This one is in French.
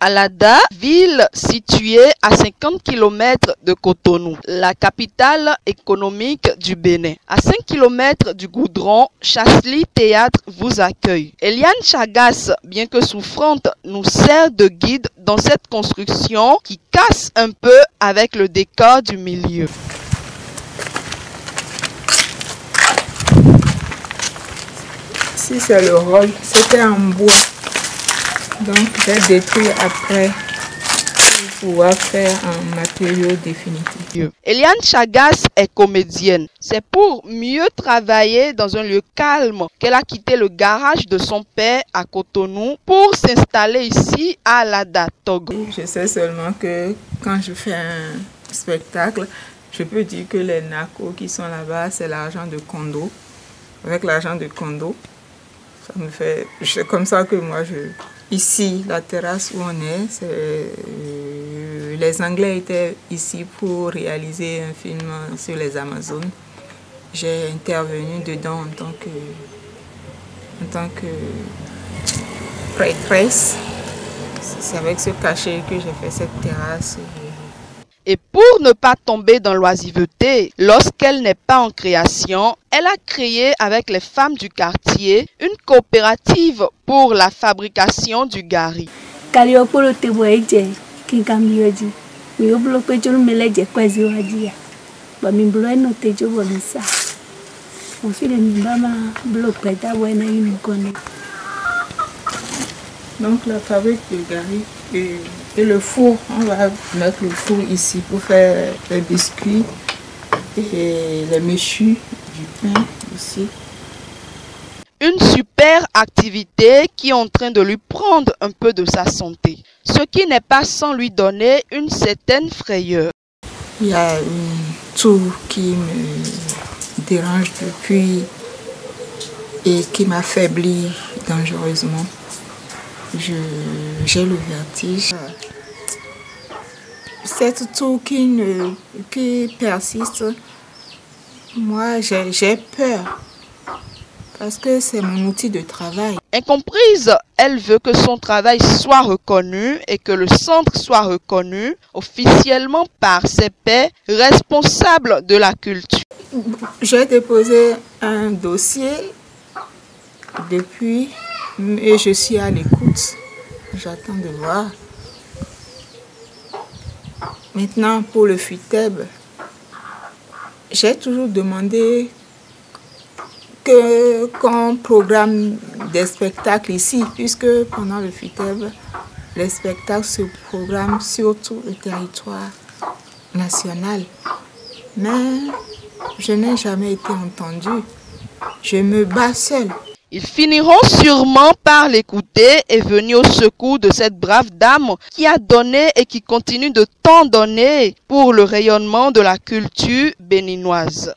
Alada, ville située à 50 km de Cotonou, la capitale économique du Bénin. À 5 km du goudron, Chasselie Théâtre vous accueille. Eliane Chagas, bien que souffrante, nous sert de guide dans cette construction qui casse un peu avec le décor du milieu. Ici c'est le rôle, c'était en bois. Donc j'ai détruit après pour pouvoir faire un matériau définitif. Eliane Chagas est comédienne. C'est pour mieux travailler dans un lieu calme qu'elle a quitté le garage de son père à Cotonou pour s'installer ici à Alada, Togo. Je sais seulement que quand je fais un spectacle, je peux dire que les nacos qui sont là-bas, c'est l'argent de Kondo. Avec l'argent de Kondo, ça me fait... C'est comme ça que moi je... Ici, la terrasse où on est, les Anglais étaient ici pour réaliser un film sur les Amazones. J'ai intervenu dedans en tant que prêtresse. C'est avec ce cachet que j'ai fait cette terrasse. Et pour ne pas tomber dans l'oisiveté, lorsqu'elle n'est pas en création, elle a créé avec les femmes du quartier une coopérative pour la fabrication du gari. Donc la fabrique de gari et le four, on va mettre le four ici pour faire les biscuits et les méchus du pain ici. Une super activité qui est en train de lui prendre un peu de sa santé, ce qui n'est pas sans lui donner une certaine frayeur. Il y a une toux qui me dérange depuis et qui m'affaiblit dangereusement. J'ai le vertige. Cette toux qui persiste, moi j'ai peur parce que c'est mon outil de travail. Incomprise, elle veut que son travail soit reconnu et que le centre soit reconnu officiellement par ses pairs responsables de la culture. J'ai déposé un dossier depuis et je suis à l'écoute. J'attends de voir. Maintenant, pour le FUTEB, j'ai toujours demandé qu'on programme des spectacles ici, puisque pendant le FUTEB, les spectacles se programment sur tout le territoire national. Mais je n'ai jamais été entendue. Je me bats seule. Ils finiront sûrement par l'écouter et venir au secours de cette brave dame qui a donné et qui continue de tant donner pour le rayonnement de la culture béninoise.